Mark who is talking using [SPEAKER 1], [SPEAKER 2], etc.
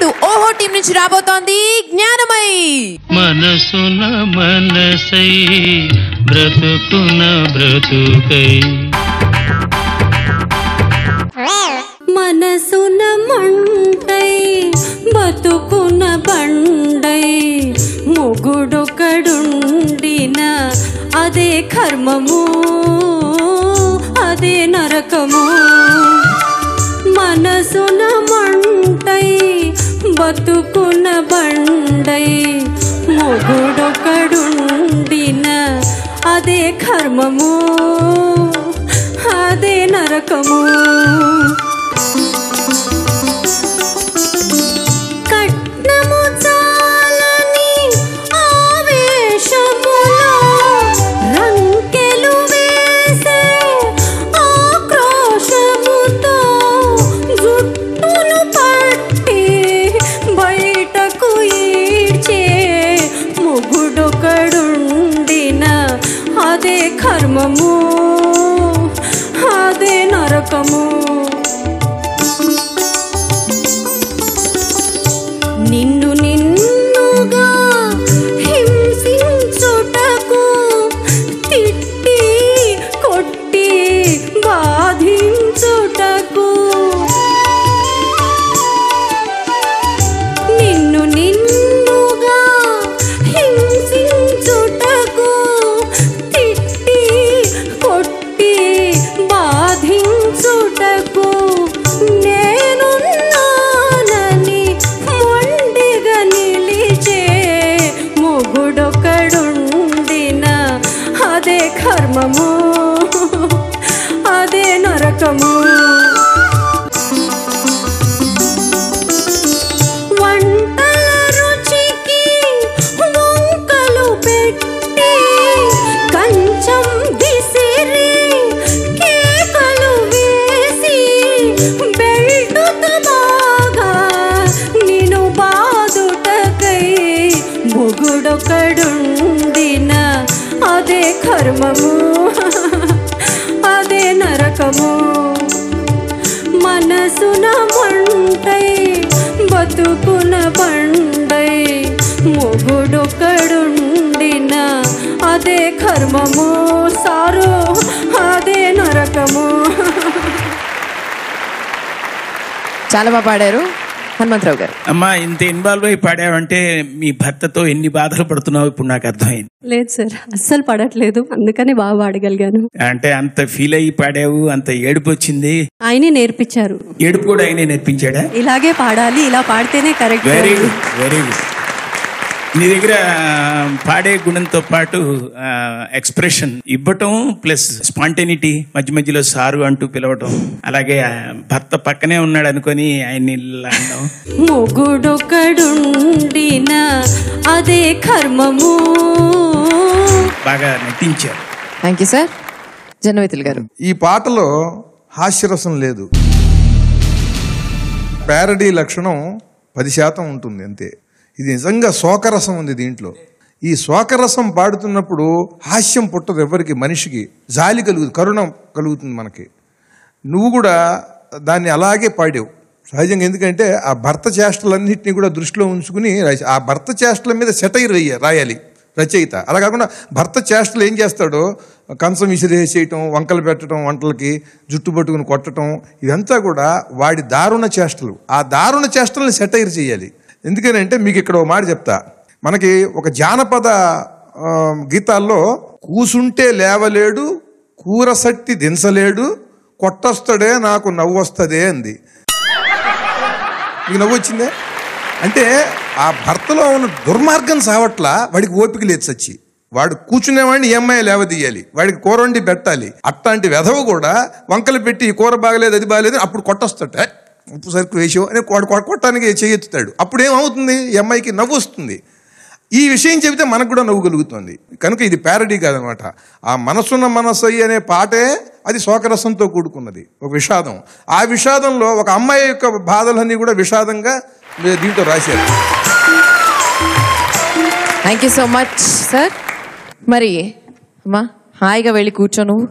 [SPEAKER 1] ఇప్పుడు ఓహో టీం నుంచి రాబోతోంది జ్ఞానమై.
[SPEAKER 2] మనసున మనసై బ్రతుకున బ్రతుకై
[SPEAKER 3] మనసున మంటై బతుకున బండై మొగుడొకడుండిన అదే కర్మము అదే నరకము. మనసున మంటై బతుకున బండై మొగుడొకడుండిన అదే కర్మము అదే నరకము. కట్నము చాలని ఆవేశములో రంకెలు వేసే ఆక్రోశముతో జుట్టును పట్టి బయటకు ఈడ్చే మొగుడొకడుండిన అదే కర్మము అదే నరకము. నిన్ను నిన్నుగా హింసించుటకు తిట్టి కొట్టి బాధించుటకు నిన్ను నిన్నుగా హింసించుటకు తిట్టి కొట్టి బాధించుటకు నేనున్నానని మొండిగా నిలిచే మొగుడొకడుండిన అదే కర్మము అదే నరకము. వంటల రుచికి వంకలు పెట్టి కంచం విసిరి కేకలు వేసి బెల్టుతో బాగా నిన్ను బాదుటకై మొగుడొకడుండిన అదే కర్మము అదే నరకము. మనసున మంటై బతుకున బండై మొగుడొకడుండిన అదే కర్మము సారు అదే నరకము.
[SPEAKER 1] చాలా బాగా పాడారు హనుమంతరావు గారు.
[SPEAKER 4] అమ్మా, ఇంత ఇన్వాల్వ్ అయి పాడావంటే మీ భర్తతో ఎన్ని బాధలు పడుతున్నావు ఇప్పుడు నాకు అర్థమైంది.
[SPEAKER 3] లేదు సార్, అస్సలు పడట్లేదు, అందుకని బాగా పాడగలిగాను.
[SPEAKER 4] అంటే అంత ఫీల్ అయ్యి పాడావు, అంత ఏడుపు వచ్చింది.
[SPEAKER 3] ఆయనే నేర్పించారు.
[SPEAKER 4] ఏడుపు కూడా ఆయనే నేర్పించాడా?
[SPEAKER 3] ఇలాగే పాడాలి, ఇలా పాడితేనే correct.
[SPEAKER 4] Very good, very good. నీ దగ్గర పాడే గుణంతో పాటు ఎక్స్ప్రెషన్ ఇవ్వటం ప్లస్ స్పాంటేనిటీ, మధ్య మధ్యలో సారు అంటూ పిలవటం, అలాగే భర్త పక్కనే ఉన్నాడు అనుకొని ఆయన్ని అనడం.
[SPEAKER 3] మొగుడొకడుండిన అదే కర్మము.
[SPEAKER 4] బాగా నటించారు.
[SPEAKER 1] Thank you sir. జనవైతులు గారు.
[SPEAKER 5] ఈ పాటలో హాస్యరసం లేదు, ప్యారడీ లక్షణం 10% ఉంటుంది అంతే. ఇది నిజంగా శోకరసం ఉంది దీంట్లో. ఈ శోకరసం పాడుతున్నప్పుడు హాస్యం పుట్టదు ఎవరికి, మనిషికి జాలి కలుగుతుంది, కరుణ కలుగుతుంది మనకి. నువ్వు కూడా దాన్ని అలాగే పాడావు సహజంగా. ఎందుకంటే ఆ భర్త చేష్టలన్నింటినీ కూడా దృష్టిలో ఉంచుకుని ఆ భర్త చేష్టల మీద సెటైర్ రాయాలి రచయిత. అలా కాకుండా భర్త చేష్టలు ఏం చేస్తాడో, కంచం విసిరేసేయటం, వంకలు పెట్టడం, వంటలకి జుట్టు పట్టుకుని కొట్టడం, ఇదంతా కూడా వాడి దారుణ చేష్టలు. ఆ దారుణ చేష్టలను సెటైర్ చేయాలి. ఎందుకనంటే మీకు ఇక్కడ ఒక మాట చెప్తా. మనకి ఒక జానపద గీతాల్లో కూసుంటే లేవలేడు, కూర సట్టి దించలేడు, కొట్టొస్తాడే నాకు నవ్వు వస్తుందే అంది. మీకు నవ్వు వచ్చిందే? అంటే ఆ భర్తలో ఉన్న దుర్మార్గం సావట్ల వాడికి ఓపిక లేదు సచ్చి. వాడు కూర్చునేవాడిని EMI లేవదీయాలి, వాడికి కూర వండి పెట్టాలి. అట్లాంటి వెధవ కూడా వంకలు పెట్టి ఈ కూర బాగలేదు అది బాగలేదు అప్పుడు కొట్టొస్తాట, ఉప్పు సరుకు వేసావు అని కొట్టడానికి చేయెత్తుతాడు. అప్పుడు ఏమవుతుంది, EMIకి నవ్వు వస్తుంది. ఈ విషయం చెబితే మనకు కూడా నవ్వు కలుగుతుంది. కనుక ఇది ప్యారడీ కాదనమాట. ఆ మనసున్న మనసయ్యి అనే పాటే అది శోకరసంతో కూడుకున్నది, ఒక విషాదం. ఆ విషాదంలో ఒక అమ్మాయి యొక్క బాధలన్నీ కూడా విషాదంగా దీంట్లో రాశారు.
[SPEAKER 1] Thank you so much sir. మరి అమ్మా హాయిగా వెళ్ళి కూర్చో నువ్వు.